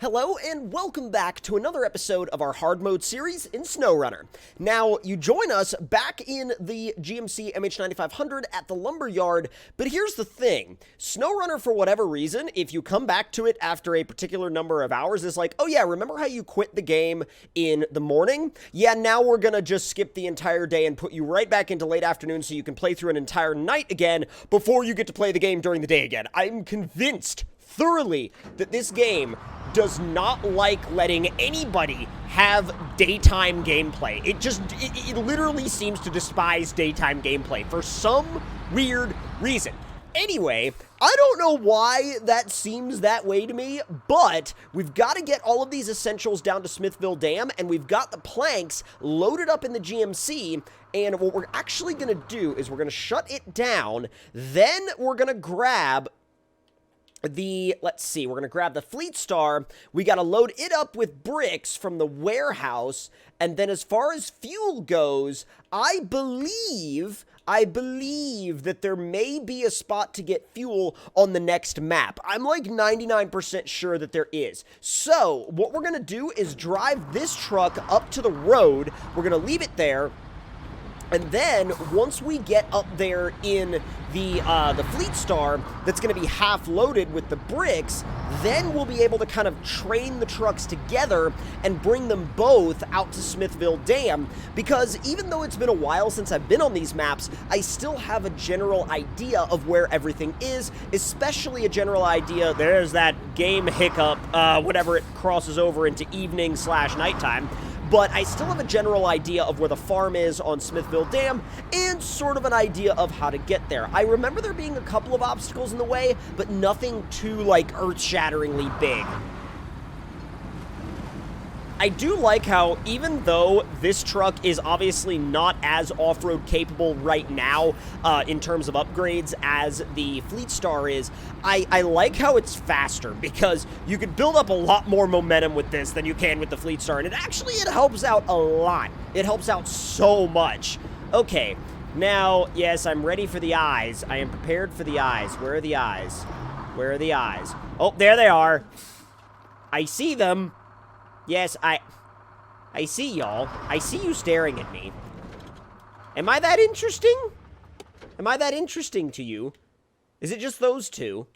Hello and welcome back to another episode of our hard mode series in SnowRunner. Now, you join us back in the GMC MH9500 at the lumberyard, but here's the thing. SnowRunner, for whatever reason, if you come back to it after a particular number of hours, is like, oh yeah, remember how you quit the game in the morning? Yeah, now we're gonna just skip the entire day and put you right back into late afternoon so you can play through an entire night again before you get to play the game during the day again. I'm convinced thoroughly that this game does not like letting anybody have daytime gameplay. It literally seems to despise daytime gameplay for some weird reason. Anyway, I don't know why that seems that way to me, but we've got to get all of these essentials down to Smithville Dam, and we've got the planks loaded up in the GMC, and what we're actually going to do is we're going to shut it down, then we're going to grab let's see, we're going to grab the Fleet Star, we got to load it up with bricks from the warehouse, and then as far as fuel goes, I believe that there may be a spot to get fuel on the next map. I'm like 99% sure that there is. So, what we're going to do is drive this truck up to the road, we're going to leave it there, and then, once we get up there in the Fleet Star, that's going to be half loaded with the bricks, then we'll be able to kind of train the trucks together and bring them both out to Smithville Dam, because even though it's been a while since I've been on these maps, I still have a general idea of where everything is, especially a general idea, there's that game hiccup, whenever it crosses over into evening/nighttime, but I still have a general idea of where the farm is on Smithville Dam, and sort of an idea of how to get there. I remember there being a couple of obstacles in the way, but nothing too, like, earth-shatteringly big. I do like how, even though this truck is obviously not as off-road capable right now in terms of upgrades as the Fleet Star is, I like how it's faster, because you can build up a lot more momentum with this than you can with the Fleet Star, and it helps out a lot. It helps out so much. Okay, now, yes, I'm ready for the eyes. I am prepared for the eyes. Where are the eyes? Where are the eyes? Oh, there they are. I see them. Yes, I see y'all. I see you staring at me. Am I that interesting? Am I that interesting to you? Is it just those two?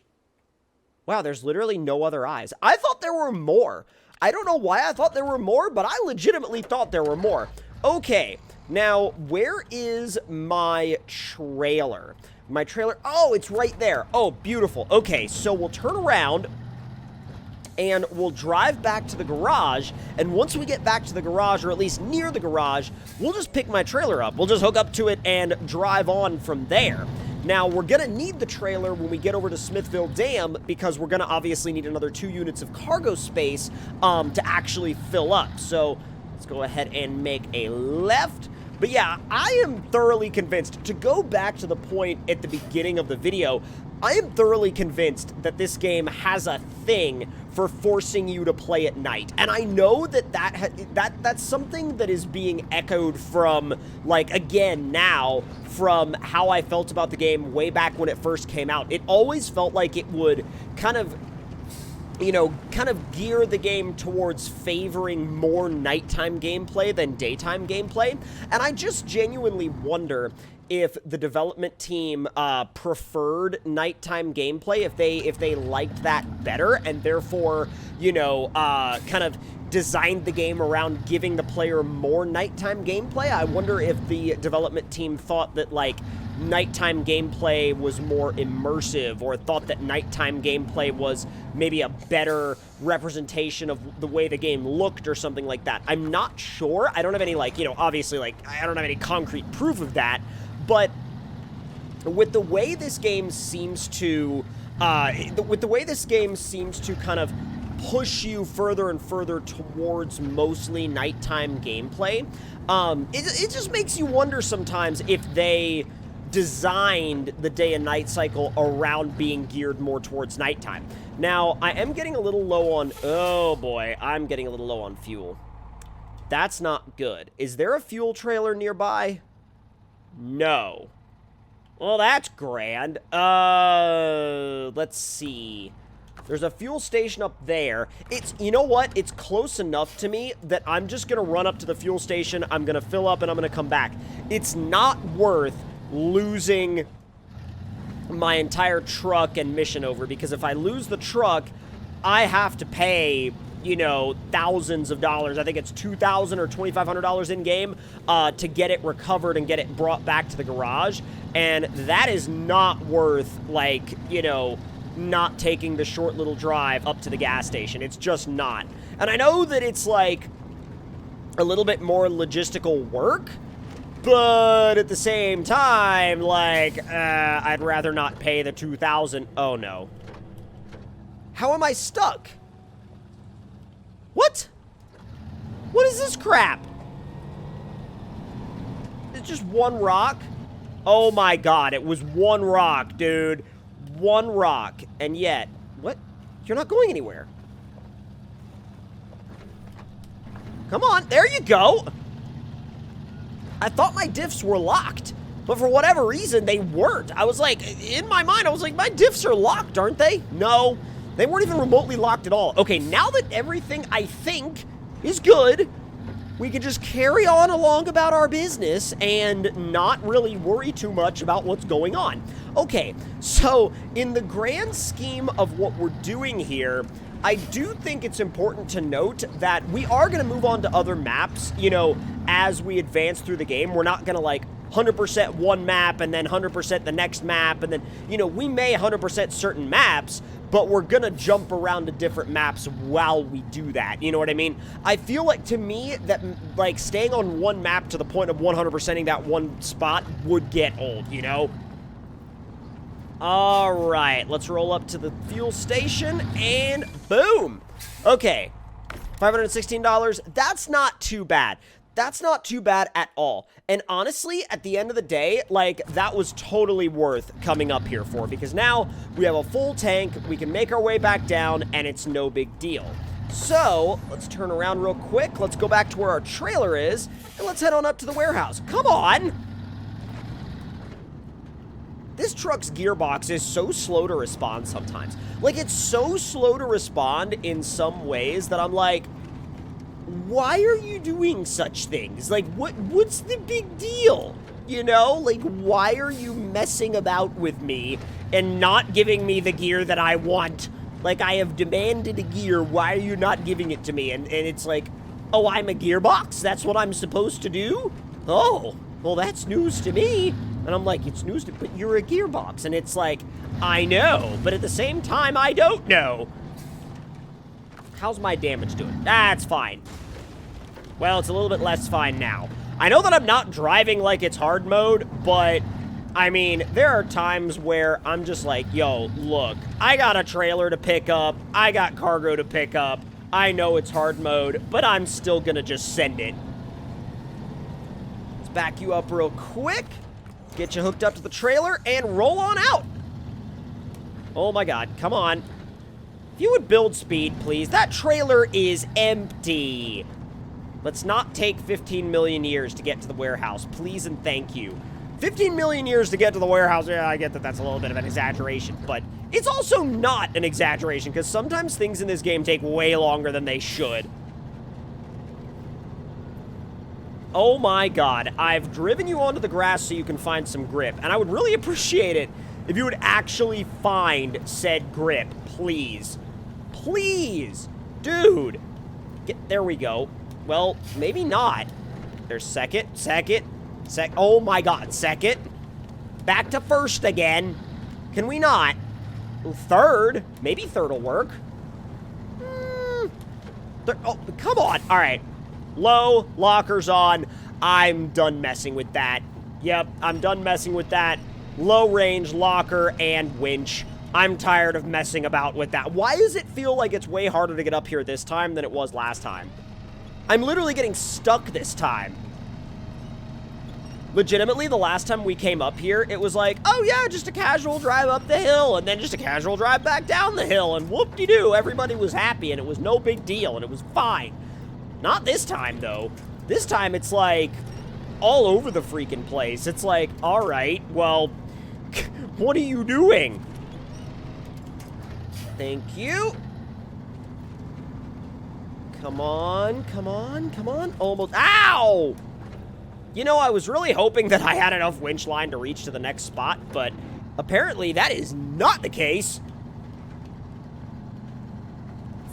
Wow, there's literally no other eyes. I thought there were more. I don't know why I thought there were more, but I legitimately thought there were more. Okay, now, where is my trailer? My trailer, oh, it's right there. Oh, beautiful. Okay, so we'll turn around and we'll drive back to the garage, and once we get back to the garage, or at least near the garage, we'll just pick my trailer up. We'll just hook up to it and drive on from there. Now, we're going to need the trailer when we get over to Smithville Dam, because we're going to obviously need another 2 units of cargo space to actually fill up. So, let's go ahead and make a left. But yeah, I am thoroughly convinced, to go back to the point at the beginning of the video, I am thoroughly convinced that this game has a thing for forcing you to play at night. And I know that that's something that is being echoed from, like, again, now, from how I felt about the game way back when it first came out. It always felt like it would kind of, you know, kind of gear the game towards favoring more nighttime gameplay than daytime gameplay. And I just genuinely wonder if the development team preferred nighttime gameplay, if they liked that better, and therefore, you know, kind of designed the game around giving the player more nighttime gameplay. I wonder if the development team thought that, like, nighttime gameplay was more immersive, or thought that nighttime gameplay was maybe a better representation of the way the game looked, or something like that. I'm not sure. I don't have any, like, you know, obviously, like, I don't have any concrete proof of that, but with the way this game seems to, kind of push you further and further towards mostly nighttime gameplay, it just makes you wonder sometimes if they designed the day and night cycle around being geared more towards nighttime. Now, I am getting a little low on, oh boy, I'm getting a little low on fuel. That's not good. Is there a fuel trailer nearby? No. Well, that's grand. Let's see. There's a fuel station up there. You know what? It's close enough to me that I'm just going to run up to the fuel station. I'm going to fill up and I'm going to come back. It's not worth losing my entire truck and mission over, because if I lose the truck, I have to pay, you know, thousands of dollars. I think it's $2,000 or $2,500 in game to get it recovered and get it brought back to the garage. And that is not worth, like, you know, not taking the short little drive up to the gas station. It's just not. And I know that it's like a little bit more logistical work, but at the same time, like, I'd rather not pay the $2,000. Oh no. How am I stuck? What? What is this crap? It's just one rock? Oh my god, it was one rock, dude. One rock. And yet, what? You're not going anywhere. Come on, there you go. I thought my diffs were locked, but for whatever reason, they weren't. I was like, in my mind, I was like, my diffs are locked, aren't they? No, they weren't even remotely locked at all. Okay, now that everything, I think, is good, we can just carry on along about our business and not really worry too much about what's going on. Okay, so in the grand scheme of what we're doing here, I do think it's important to note that we are going to move on to other maps, you know, as we advance through the game. We're not going to, like, 100% one map and then 100% the next map, and then, you know, we may 100% certain maps, but we're gonna jump around to different maps while we do that, you know what I mean? I feel like, to me, that, like, staying on one map to the point of 100%ing that one spot would get old, you know? Alright, let's roll up to the fuel station, and boom! Okay, $516, that's not too bad. That's not too bad at all. And honestly, at the end of the day, like, that was totally worth coming up here for, because now we have a full tank, we can make our way back down, and it's no big deal. So, let's turn around real quick, let's go back to where our trailer is, and let's head on up to the warehouse. Come on! This truck's gearbox is so slow to respond sometimes. Like, it's so slow to respond in some ways that I'm like, why are you doing such things? Like, what's the big deal? You know? Like, why are you messing about with me and not giving me the gear that I want? Like, I have demanded a gear, why are you not giving it to me? And it's like, oh, I'm a gearbox? That's what I'm supposed to do? Oh, well, that's news to me. And I'm like, it's news to, but you're a gearbox. And it's like, I know, but at the same time, I don't know. How's my damage doing? That's fine. Well, it's a little bit less fine now. I know that I'm not driving like it's hard mode, but, I mean, there are times where I'm just like, yo, look, I got a trailer to pick up, I got cargo to pick up, I know it's hard mode, but I'm still gonna just send it. Let's back you up real quick, get you hooked up to the trailer, and roll on out. Oh my god, come on. If you would build speed, please. That trailer is empty. Let's not take 15 million years to get to the warehouse. Please and thank you. 15 million years to get to the warehouse. Yeah, I get that that's a little bit of an exaggeration, but it's also not an exaggeration, because sometimes things in this game take way longer than they should. Oh my god. I've driven you onto the grass so you can find some grip, and I would really appreciate it if you would actually find said grip. Please. Please. Dude. There we go. Well, maybe not. There's second. Oh my god, second. Back to first again. Can we not? Third. Maybe third will work. Oh, come on. All right. Low, lockers on. I'm done messing with that. Yep, I'm done messing with that. Low range, locker, and winch. I'm tired of messing about with that. Why does it feel like it's way harder to get up here this time than it was last time? I'm literally getting stuck this time. Legitimately, the last time we came up here, it was like, oh yeah, just a casual drive up the hill, and then just a casual drive back down the hill, and whoop-de-doo, everybody was happy, and it was no big deal, and it was fine. Not this time, though. This time, it's like, all over the freaking place. It's like, alright, well, what are you doing? Thank you. Come on, come on, come on. Almost. Ow! You know, I was really hoping that I had enough winch line to reach to the next spot, but apparently that is not the case.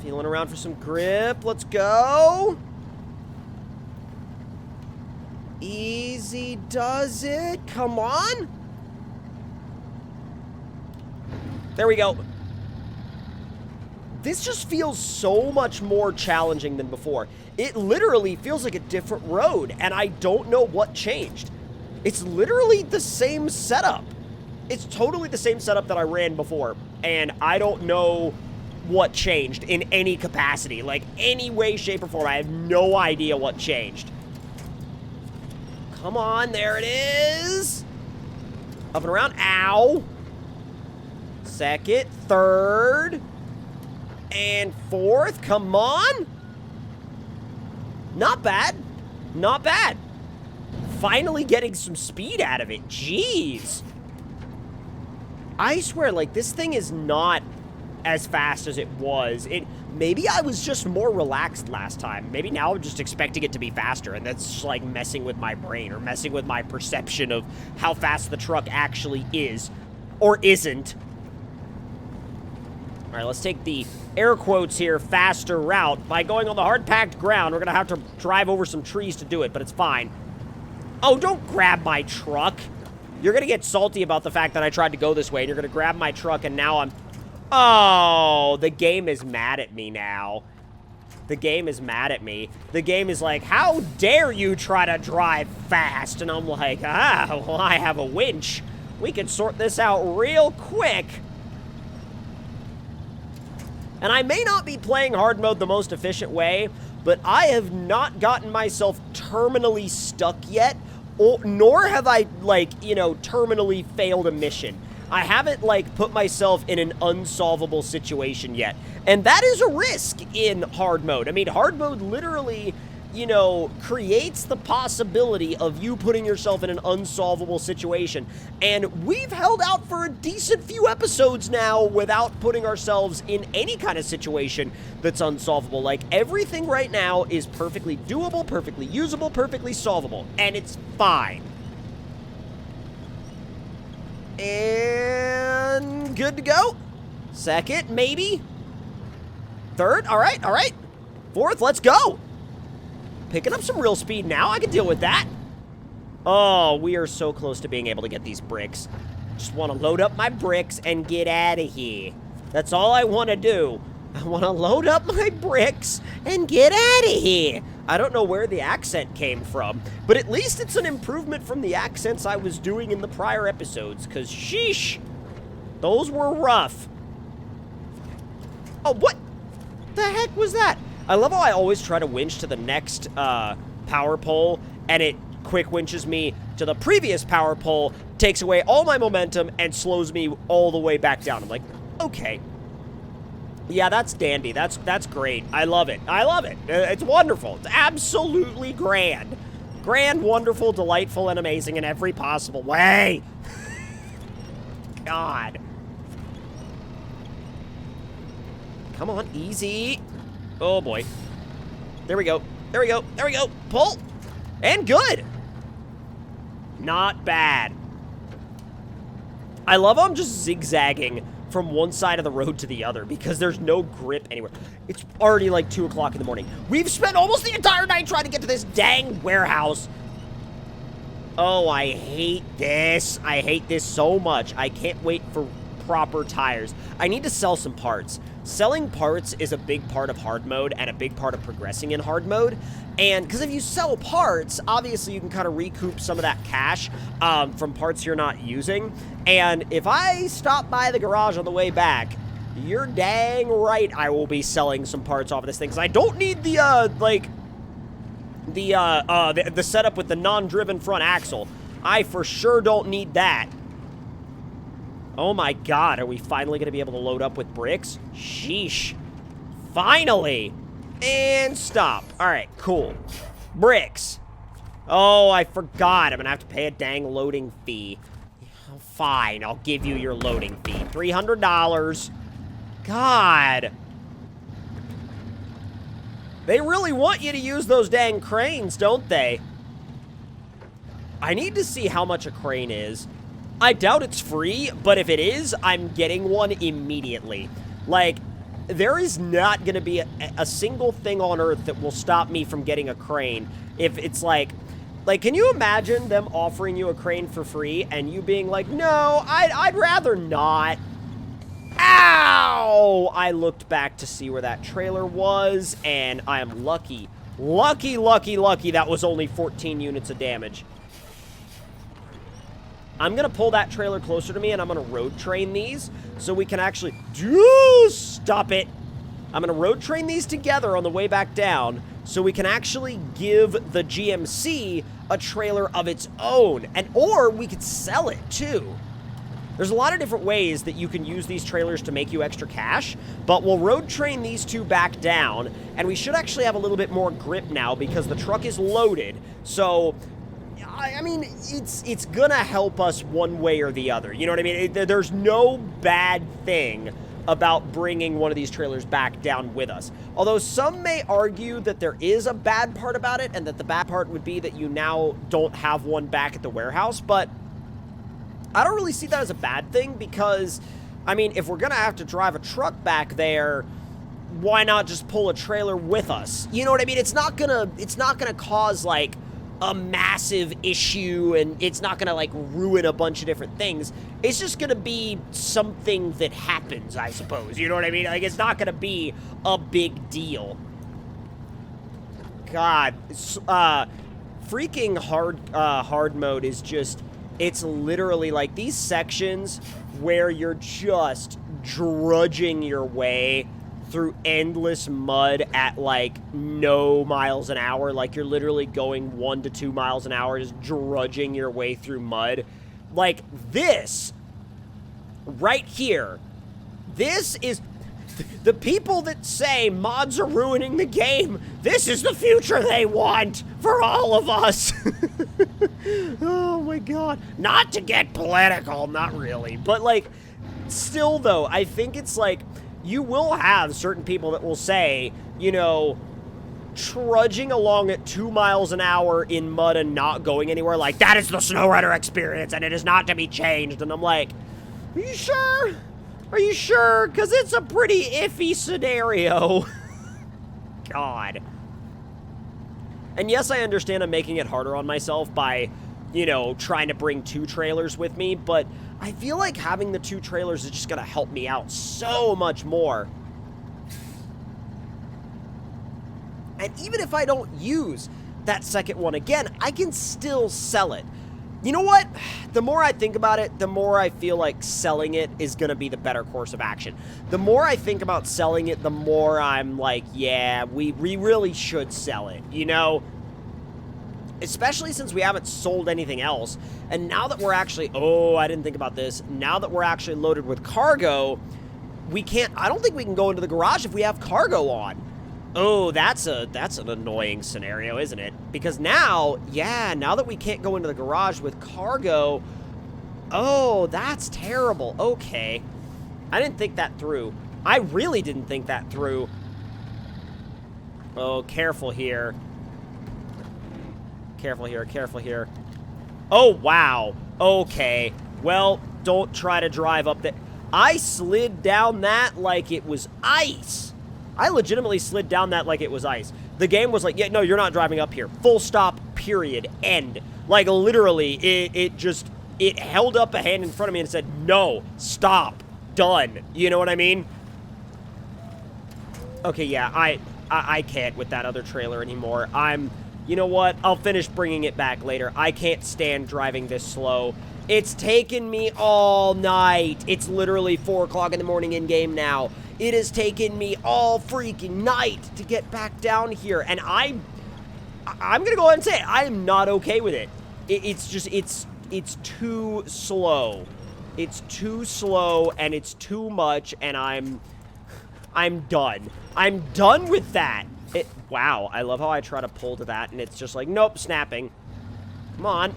Feeling around for some grip. Let's go. Easy does it. Come on. There we go. This just feels so much more challenging than before. It literally feels like a different road, and I don't know what changed. It's literally the same setup. It's totally the same setup that I ran before, and I don't know what changed in any capacity. Like, any way, shape, or form. I have no idea what changed. Come on, there it is. Up and around. Ow. Second, third, and fourth. Come on. Not bad. Not bad. Finally getting some speed out of it. Jeez. I swear, like, this thing is not as fast as it was. Maybe I was just more relaxed last time. Maybe now I'm just expecting it to be faster, and that's just, like, messing with my brain or messing with my perception of how fast the truck actually is or isn't. All right, let's take the air quotes here faster route. By going on the hard-packed ground, we're going to have to drive over some trees to do it, but it's fine. Oh, don't grab my truck. You're going to get salty about the fact that I tried to go this way, and you're going to grab my truck, and now I'm... Oh, the game is mad at me now. The game is mad at me. The game is like, how dare you try to drive fast? And I'm like, well, I have a winch. We can sort this out real quick. And I may not be playing hard mode the most efficient way, but I have not gotten myself terminally stuck yet, nor have I, like, you know, terminally failed a mission. I haven't, like, put myself in an unsolvable situation yet. And that is a risk in hard mode. I mean, hard mode literally, you know, creates the possibility of you putting yourself in an unsolvable situation. And we've held out for a decent few episodes now without putting ourselves in any kind of situation that's unsolvable. Like, everything right now is perfectly doable, perfectly usable, perfectly solvable. And it's fine. And good to go. Second, maybe. Third, all right, all right. Fourth, let's go. Picking up some real speed now. I can deal with that. Oh, we are so close to being able to get these bricks. Just want to load up my bricks and get out of here. That's all I want to do. I want to load up my bricks and get out of here. I don't know where the accent came from, but at least it's an improvement from the accents I was doing in the prior episodes, because sheesh, those were rough. Oh, what the heck was that? I love how I always try to winch to the next power pole, and it quick winches me to the previous power pole, takes away all my momentum, and slows me all the way back down. I'm like, okay. Yeah, that's dandy. That's great. I love it. I love it. It's wonderful. It's absolutely grand. Grand, wonderful, delightful, and amazing in every possible way. God. Come on, easy. Oh, boy. There we go. There we go. There we go. Pull. And good. Not bad. I love how I'm just zigzagging from one side of the road to the other because there's no grip anywhere. It's already like 2 o'clock in the morning. We've spent almost the entire night trying to get to this dang warehouse. Oh, I hate this. I hate this so much. I can't wait for proper tires. I need to sell some parts. Selling parts is a big part of hard mode and a big part of progressing in hard mode. And because if you sell parts, obviously you can kind of recoup some of that cash from parts you're not using. And if I stop by the garage on the way back, you're dang right I will be selling some parts off of this thing. Because I don't need the, the setup with the non-driven front axle. I for sure don't need that. Oh my god, are we finally going to be able to load up with bricks? Sheesh. Finally! And stop. Alright, cool. Bricks. Oh, I forgot. I'm going to have to pay a dang loading fee. Fine, I'll give you your loading fee. $300. God. They really want you to use those dang cranes, don't they? I need to see how much a crane is. I doubt it's free, but if it is, I'm getting one immediately. Like, there is not going to be a single thing on Earth that will stop me from getting a crane if it's like, can you imagine them offering you a crane for free and you being like, no, I'd rather not. Ow! I looked back to see where that trailer was, and I am lucky. Lucky that was only 14 units of damage. I'm going to pull that trailer closer to me, and I'm going to road train these so we can actually... Stop it. I'm going to road train these together on the way back down so we can actually give the GMC a trailer of its own. Or we could sell it, too. There's a lot of different ways that you can use these trailers to make you extra cash, but we'll road train these two back down, and we should actually have a little bit more grip now because the truck is loaded. So, I mean, it's gonna help us one way or the other. You know what I mean? There's no bad thing about bringing one of these trailers back down with us. Although some may argue that there is a bad part about it, and that the bad part would be that you now don't have one back at the warehouse, but I don't really see that as a bad thing because, I mean, if we're gonna have to drive a truck back there, why not just pull a trailer with us? You know what I mean? It's not gonna cause, like, a massive issue, and it's not gonna, like, ruin a bunch of different things. It's just gonna be something that happens, I suppose. You know what I mean? Like, it's not gonna be a big deal. God, freaking hard mode is just... It's literally like these sections where you're just drudging your way through endless mud at like no miles an hour. Like you're literally going 1 to 2 miles an hour, just drudging your way through mud. Like this right here. This is the people that say mods are ruining the game. This is the future they want for all of us. Oh my God. Not to get political, not really. But like, still though, I think it's like, you will have certain people that will say, you know, trudging along at 2 miles an hour in mud and not going anywhere, like, that is the SnowRunner experience and it is not to be changed. And I'm like, are you sure? Are you sure? Because it's a pretty iffy scenario. God. And yes, I understand I'm making it harder on myself by, you know, trying to bring 2 trailers with me, but I feel like having the 2 trailers is just going to help me out so much more. And even if I don't use that second one again, I can still sell it. You know what? The more I think about it, the more I feel like selling it is going to be the better course of action. The more I think about selling it, the more I'm like, yeah, we really should sell it, you know? Especially since we haven't sold anything else. And now that we're actually, oh, I didn't think about this. Now that we're actually loaded with cargo, we can't, I don't think we can go into the garage if we have cargo on. Oh, that's an annoying scenario, isn't it? Because now, yeah, now that we can't go into the garage with cargo, oh, that's terrible. Okay. I didn't think that through. I really didn't think that through. Oh, careful here. Careful here, careful here. Oh, wow. Okay. Well, don't try to drive up there. I slid down that like it was ice. I legitimately slid down that like it was ice. The game was like, yeah, no, you're not driving up here. Full stop, period, end. Like, literally, it held up a hand in front of me and said, no, stop, done. You know what I mean? Okay, yeah, I can't with that other trailer anymore. You know what? I'll finish bringing it back later. I can't stand driving this slow. It's taken me all night. It's literally 4 o'clock in the morning in game now. It has taken me all freaking night to get back down here, and I'm gonna go ahead and say it. I am not okay with it. It's just, it's too slow. It's too slow, and it's too much, and I'm done. I'm done with that. Wow, I love how I try to pull to that, and it's just like, nope, snapping. Come on.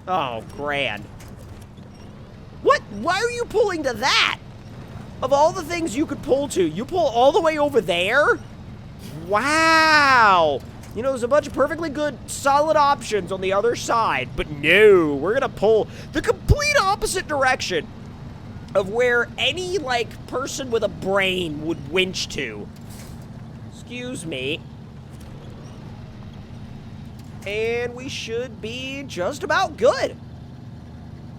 Oh, grand. What? Why are you pulling to that? Of all the things you could pull to, you pull all the way over there? Wow. You know, there's a bunch of perfectly good, solid options on the other side. But no, we're going to pull the complete opposite direction of where any, like, person with a brain would winch to. Excuse me. And we should be just about good.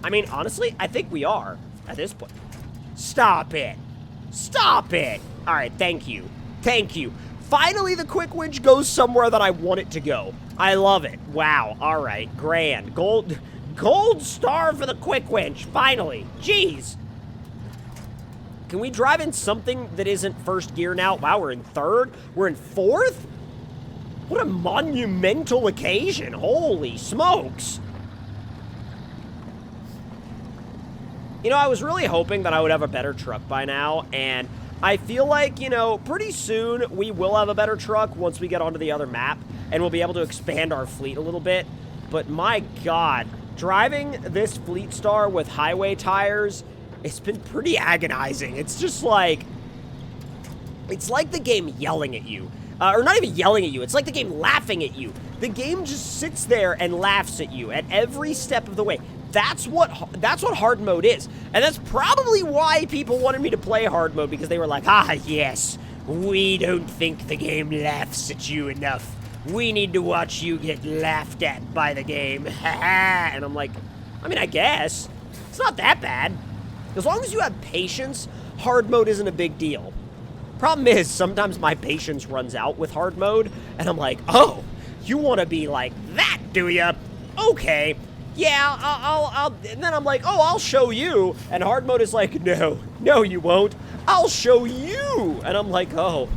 I mean, honestly, I think we are at this point. Stop it. Stop it. All right, thank you. Thank you. Finally, the quick winch goes somewhere that I want it to go. I love it. Wow. All right, grand. Gold star for the quick winch. Finally. Jeez. Can we drive in something that isn't first gear now? Wow, we're in third? We're in fourth? What a monumental occasion. Holy smokes. You know, I was really hoping that I would have a better truck by now, and I feel like, you know, pretty soon we will have a better truck once we get onto the other map, and we'll be able to expand our fleet a little bit. But my God, driving this Fleet Star with highway tires, it's been pretty agonizing. It's just like, it's like the game yelling at you. Or not even yelling at you, it's like the game laughing at you. The game just sits there and laughs at you at every step of the way. That's what hard mode is. And that's probably why people wanted me to play hard mode, because they were like, ah, yes, we don't think the game laughs at you enough. We need to watch you get laughed at by the game. And I'm like, I mean, I guess. It's not that bad. As long as you have patience, hard mode isn't a big deal. Problem is, sometimes my patience runs out with hard mode, and I'm like, oh, you want to be like that, do ya? Okay. Yeah, I'll, and then I'm like, oh, I'll show you. And hard mode is like, no, you won't. I'll show you. And I'm like, oh,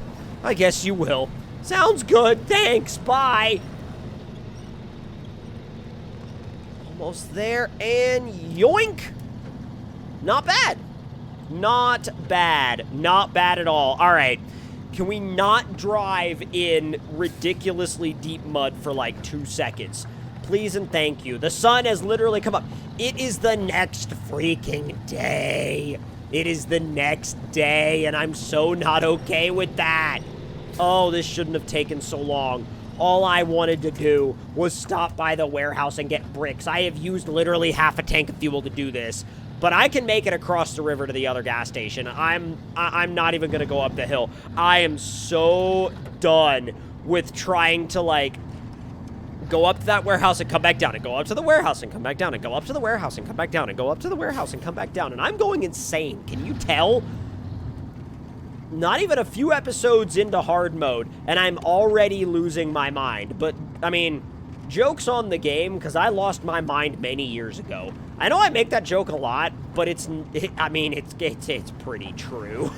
I guess you will. Sounds good. Thanks. Bye. Almost there. And yoink. Not bad. Not bad. Not bad at all. All right. Can we not drive in ridiculously deep mud for like 2 seconds? Please and thank you. The sun has literally come up. It is the next freaking day. It is the next day, and I'm so not okay with that. Oh, this shouldn't have taken so long. All I wanted to do was stop by the warehouse and get bricks. I have used literally half a tank of fuel to do this, but I can make it across the river to the other gas station. I'm not even gonna go up the hill. I am so done with trying to, like, go up to that warehouse and come back down, and go up to the warehouse and come back down, and go up to the warehouse and come back down, and go up to the warehouse and come back down, and I'm going insane. Can you tell? Not even a few episodes into hard mode, and I'm already losing my mind. But, I mean, joke's on the game, because I lost my mind many years ago. I know I make that joke a lot, but it's pretty true.